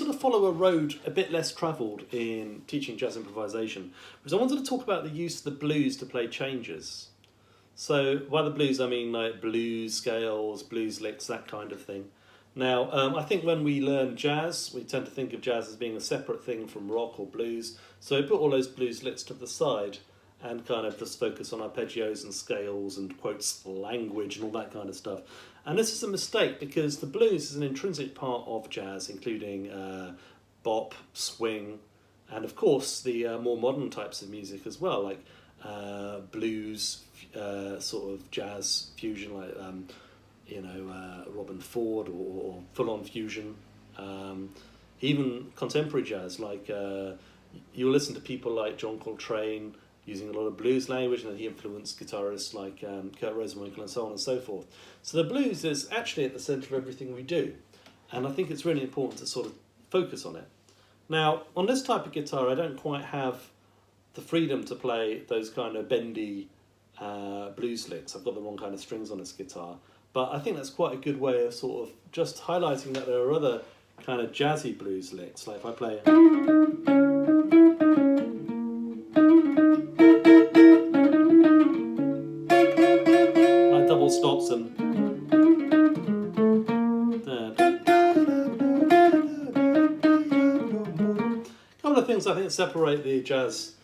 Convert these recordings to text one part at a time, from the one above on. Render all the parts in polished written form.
wanted to follow a road a bit less travelled in teaching jazz improvisation, because I wanted to talk about the use of the blues to play changes. So by the blues I mean like blues scales, blues licks, that kind of thing. Now, I think when we learn jazz, we tend to think of jazz as being a separate thing from rock or blues. So we put all those blues licks to the side and kind of just focus on arpeggios and scales and quotes language and all that kind of stuff. And this is a mistake because the blues is an intrinsic part of jazz, including bop, swing, and of course the more modern types of music as well, like blues, sort of jazz fusion, like Robin Ford or full-on fusion. Even contemporary jazz, like you'll listen to people like John Coltrane using a lot of blues language, and he influenced guitarists like Kurt Rosenwinkel and so on and so forth. So the blues is actually at the centre of everything we do, and I think it's really important to sort of focus on it. Now, on this type of guitar, I don't quite have the freedom to play those kind of bendy blues licks. I've got the wrong kind of strings on this guitar, but I think that's quite a good way of sort of just highlighting that there are other kind of jazzy blues licks. Like if I play like double stops and a couple of things I think separate the jazz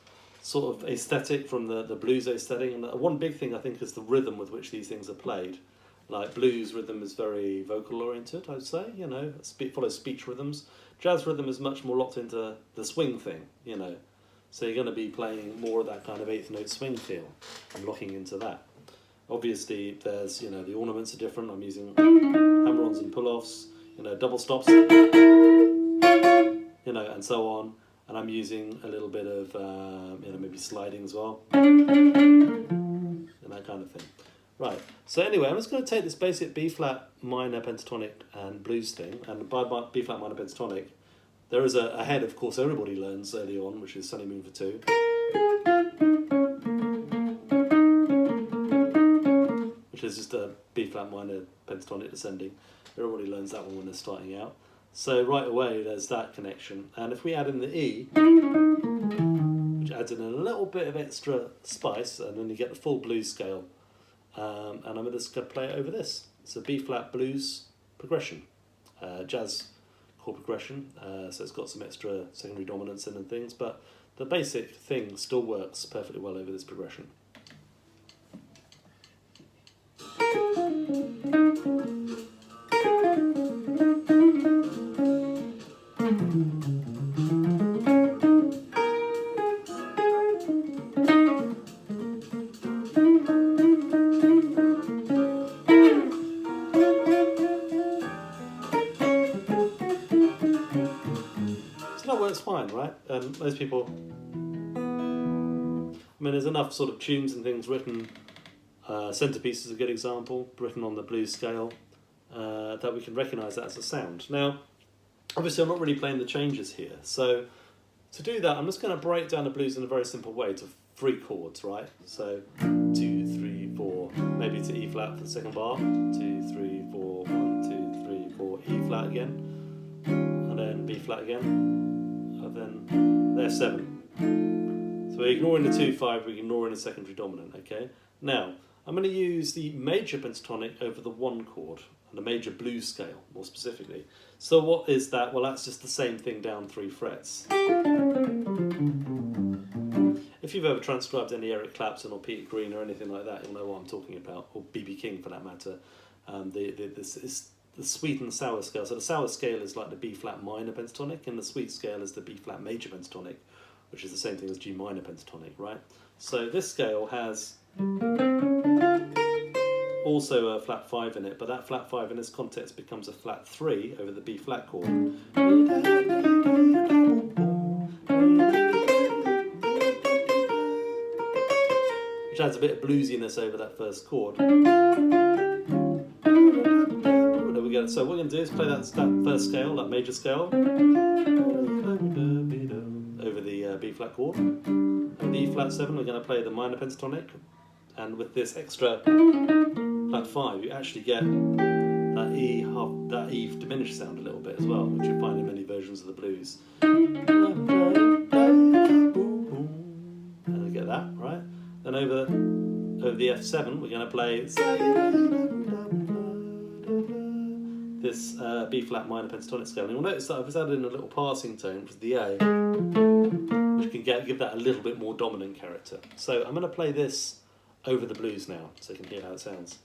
sort of aesthetic from the blues aesthetic, and one big thing I think is the rhythm with which these things are played. Like blues rhythm is very vocal oriented, I'd say, follows speech rhythms. Jazz rhythm is much more locked into the swing thing, So you're going to be playing more of that kind of eighth note swing feel and locking into that. Obviously, there's, the ornaments are different. I'm using hammer-ons and pull-offs, double stops, and so on. And I'm using a little bit of, maybe sliding as well, and that kind of thing. Right, so anyway, I'm just going to take this basic B-flat minor pentatonic and blues thing, and by B-flat minor pentatonic, there is a head, of course, everybody learns early on, which is Sunny Moon for 2. Which is just a B-flat minor pentatonic descending. Everybody learns that one when they're starting out. So right away, there's that connection. And if we add in the E, which adds in a little bit of extra spice, and then you get the full blues scale. And I'm just going to play it over this. It's a B-flat blues progression, jazz chord progression, so it's got some extra secondary dominance in and things, but the basic thing still works perfectly well over this progression. Works fine, right? Most people, there's enough sort of tunes and things written, Centerpiece is a good example, written on the blues scale, that we can recognise that as a sound. Now, obviously I'm not really playing the changes here, so to do that I'm just going to break down the blues in a very simple way to 3 chords, right? So 2, 3, 4, maybe to E flat for the second bar, 2, 3, 4, 1, 2, 3, 4, E flat again, and then B flat again. Then there's 7. So we're ignoring the 2-5, we're ignoring the secondary dominant, okay? Now, I'm going to use the major pentatonic over the 1 chord, and the major blues scale, more specifically. So what is that? Well, that's just the same thing down 3 frets. If you've ever transcribed any Eric Clapton or Peter Green or anything like that, you'll know what I'm talking about, or B.B. King for that matter. This is the sweet and sour scale. So the sour scale is like the B-flat minor pentatonic, and the sweet scale is the B-flat major pentatonic, which is the same thing as G minor pentatonic, right? So this scale has also a flat 5 in it, but that flat 5 in this context becomes a flat 3 over the B-flat chord. Which adds a bit of bluesiness over that first chord. There we go. So what we're going to do is play that first scale, that major scale, over the B-flat chord. And the E-flat 7, we're going to play the minor pentatonic. And with this extra flat 5, you actually get that E diminished sound a little bit as well, which you find in many versions versions of the blues. And I get that, right? Then over the F7, we're going to play this B flat minor pentatonic scale. And you'll notice that I've just added in a little passing tone, which is the A, which can give that a little bit more dominant character. So I'm going to play this over the blues now, so you can hear how it sounds.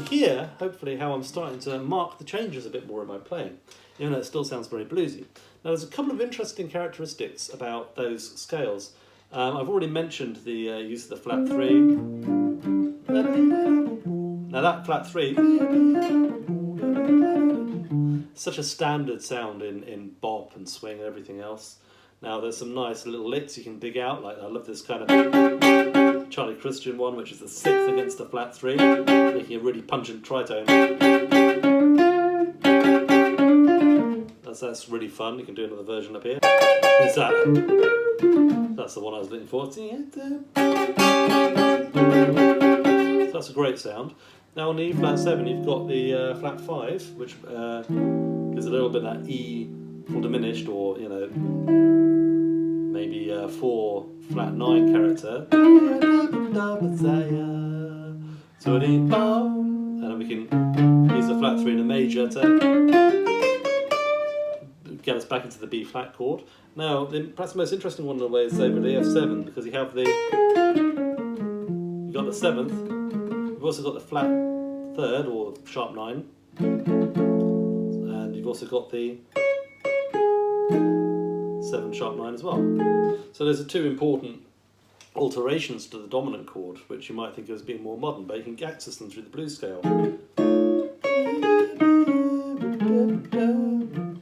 Here, hopefully, how I'm starting to mark the changes a bit more in my playing, even though it still sounds very bluesy. Now, there's a couple of interesting characteristics about those scales. I've already mentioned the use of the flat 3. Now, that flat 3, such a standard sound in bop and swing and everything else. Now, there's some nice little licks you can dig out, like I love this kind of Charlie Christian one, which is the 6th against the flat 3, making a really pungent tritone. That's really fun. You can do another version up here. What's that? That's the one I was looking for. So that's a great sound. Now on the E flat 7, you've got the flat 5, which gives a little bit of that E or diminished, or maybe 4 flat 9 character. And then we can use the flat 3 in a major to get us back into the B flat chord. Now, perhaps the most interesting one of the ways is over the F7, because you got the 7th, you've also got the flat 3rd or sharp 9, and you've also got the 7 sharp 9 as well. So those are two important alterations to the dominant chord, which you might think of as being more modern, but you can access them through the blues scale.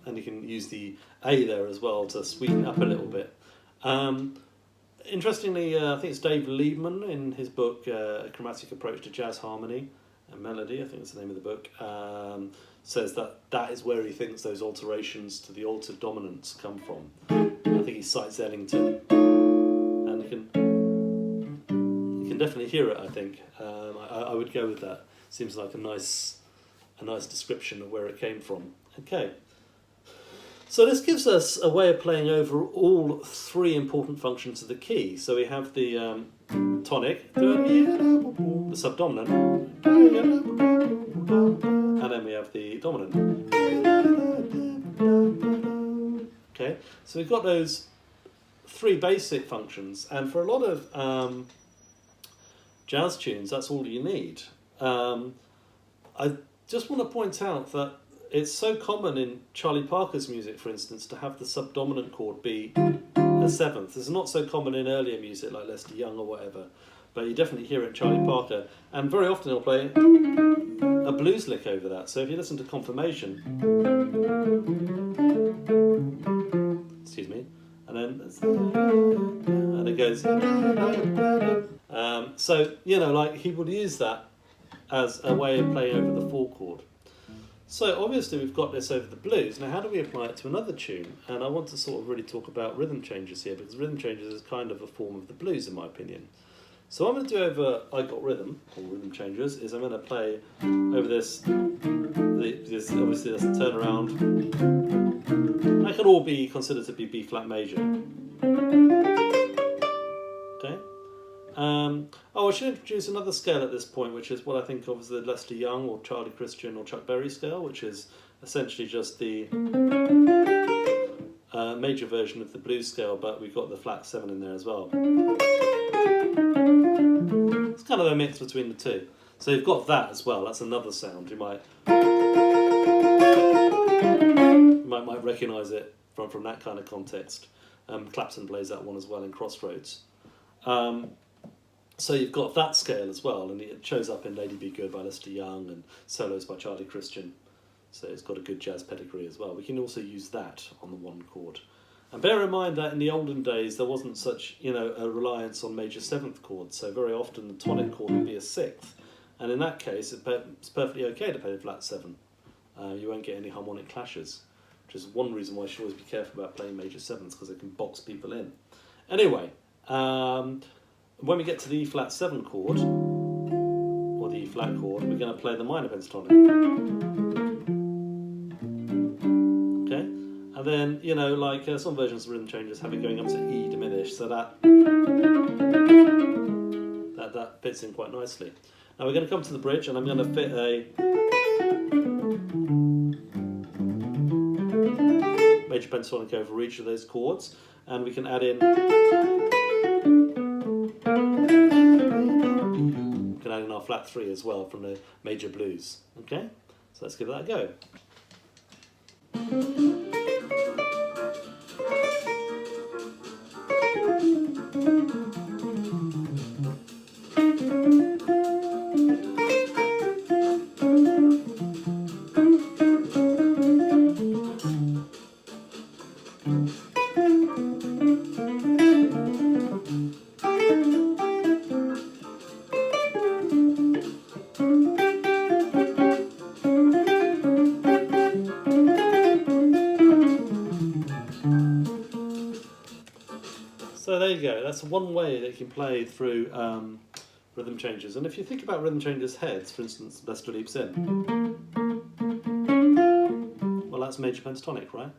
And you can use the A there as well to sweeten up a little bit. Interestingly, I think it's Dave Liebman in his book A Chromatic Approach to Jazz Harmony and Melody, I think that's the name of the book, says that is where he thinks those alterations to the altered dominants come from. I think he cites Ellington, and you can definitely hear it. I think I would go with that. Seems like a nice description of where it came from. Okay, so this gives us a way of playing over all 3 important functions of the key. So we have the tonic, the subdominant, and then we have the dominant. Okay, so we've got those 3 basic functions, and for a lot of jazz tunes, that's all you need. I just want to point out that it's so common in Charlie Parker's music, for instance, to have the subdominant chord be a 7th. It's not so common in earlier music like Lester Young or whatever, but you definitely hear it in Charlie Parker, and very often he'll play a blues lick over that. So if you listen to Confirmation, excuse me, and it goes, so like he would use that as a way of playing over the 4 chord. So obviously we've got this over the blues. Now how do we apply it to another tune? And I want to sort of really talk about rhythm changes here, because rhythm changes is kind of a form of the blues in my opinion. So what I'm going to do over I Got Rhythm, or rhythm changes, is I'm going to play over this obviously that's a turnaround. That can all be considered to be B flat major. Okay. I should introduce another scale at this point, which is what I think of as the Lester Young or Charlie Christian or Chuck Berry scale, which is essentially just the major version of the blues scale, but we've got the flat 7 in there as well. It's kind of a mix between the two. So you've got that as well. That's another sound. You might recognise it from that kind of context. Clapton plays that one as well in Crossroads. So you've got that scale as well, and it shows up in Lady Be Good by Lester Young and solos by Charlie Christian. So it's got a good jazz pedigree as well. We can also use that on the 1 chord. And bear in mind that in the olden days there wasn't such, a reliance on major 7th chords. So very often the tonic chord would be a 6th, and in that case it's perfectly okay to play flat 7. You won't get any harmonic clashes, which is one reason why you should always be careful about playing major 7s, because they can box people in. Anyway, when we get to the E flat 7 chord, or the E flat chord, we're going to play the minor pentatonic. Okay? And then, some versions of rhythm changes have it going up to E diminished, so that fits in quite nicely. Now we're going to come to the bridge, and I'm going to fit a major pentatonic over each of those chords, and we can add in our flat 3 as well from the major blues. Okay, so let's give that a go. So there you go, that's one way that you can play through rhythm changes. And if you think about rhythm changes heads, for instance, Best leaps in, well, that's major pentatonic, right?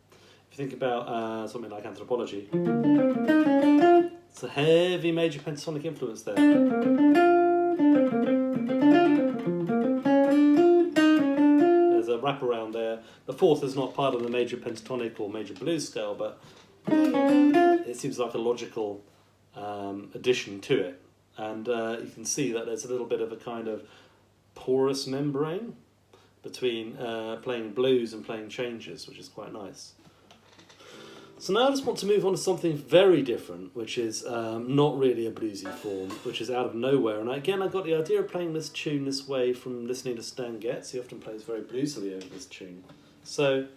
If you think about something like Anthropology, it's a heavy major pentatonic influence there. There's a wraparound there. The 4th is not part of the major pentatonic or major blues scale, but it seems like a logical addition to it. And you can see that there's a little bit of a kind of porous membrane between playing blues and playing changes, which is quite nice. So now I just want to move on to something very different, which is not really a bluesy form, which is Out of Nowhere. And again, I got the idea of playing this tune this way from listening to Stan Getz. He often plays very bluesily over this tune. So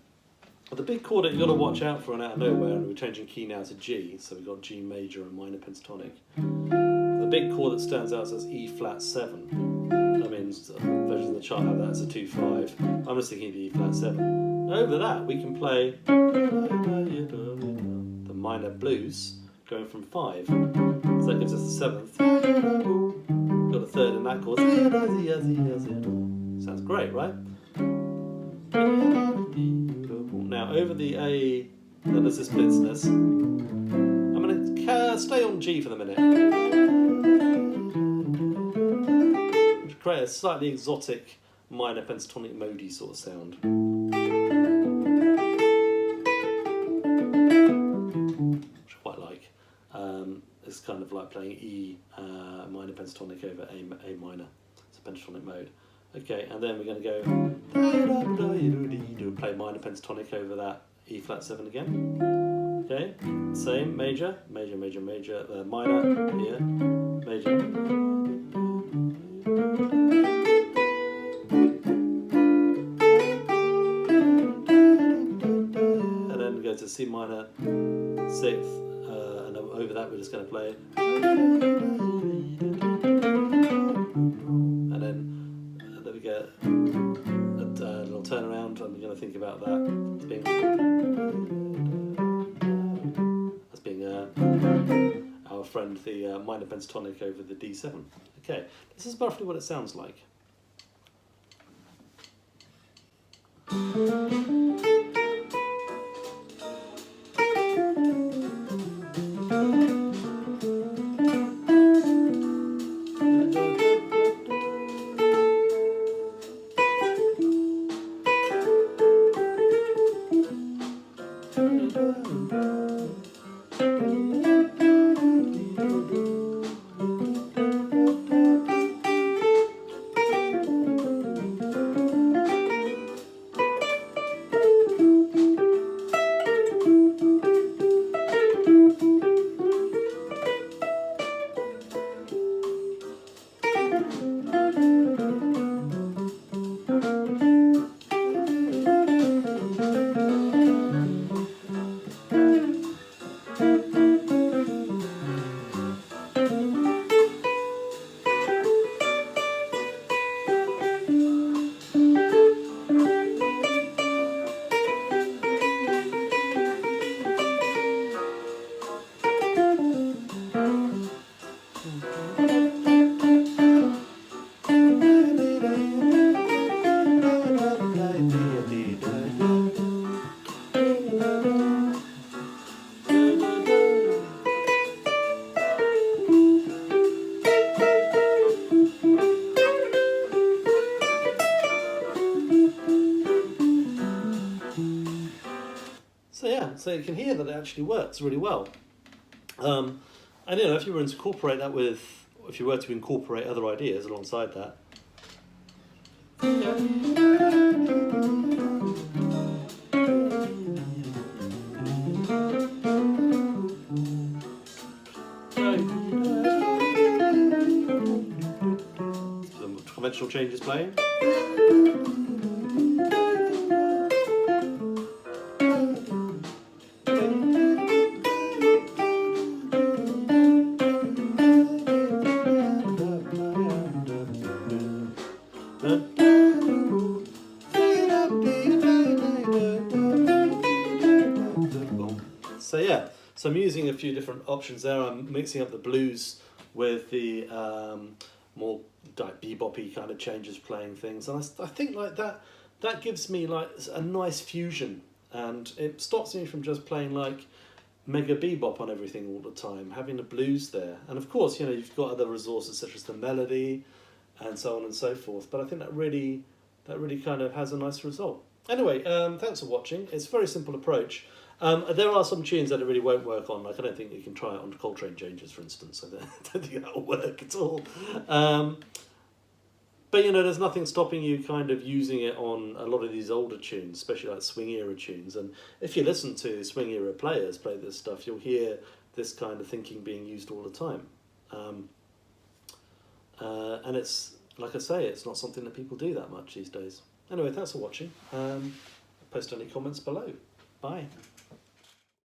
the big chord that you've got to watch out for in Out of Nowhere, and we're changing key now to G, so we've got G major and minor pentatonic. The big chord that stands out says E flat 7. I mean, versions of the chart have that as a 2/5. I'm just thinking of the E flat 7. Over that, we can play the minor blues going from 5. So that gives us the 7th. Got a 3rd in that chord. Sounds great, right? Now, over the A, then there's this blitzness. I'm going to stay on G for the minute. Create a slightly exotic minor pentatonic modi sort of sound. Which I quite like. It's kind of like playing E minor pentatonic over A minor. It's a pentatonic mode. Okay, and then we're going to go play minor pentatonic over that E flat 7 again. Okay, same major, major, major, major, minor here, major. And then we go to C minor 6th, and over that we're just going to play. And then we get a little turnaround, and we're going to think about that as being our friend, the minor pentatonic over the D7. Okay, this is roughly what it sounds like. So yeah, so you can hear that it actually works really well. And if you were to incorporate that if you were to incorporate other ideas alongside that. Some conventional changes playing. So yeah, so I'm using a few different options there. I'm mixing up the blues with the more like bebop-y kind of changes, playing things, and I think like that gives me like a nice fusion, and it stops me from just playing like mega bebop on everything all the time. Having the blues there, and of course you've got other resources such as the melody, and so on and so forth. But I think that really kind of has a nice result. Anyway, thanks for watching. It's a very simple approach. There are some tunes that it really won't work on. Like I don't think you can try it on Coltrane changes, for instance. I don't think that'll work at all. But there's nothing stopping you kind of using it on a lot of these older tunes, especially like swing era tunes. And if you listen to swing era players play this stuff, you'll hear this kind of thinking being used all the time. And it's, like I say, it's not something that people do that much these days. Anyway, thanks for watching. Post any comments below. Bye.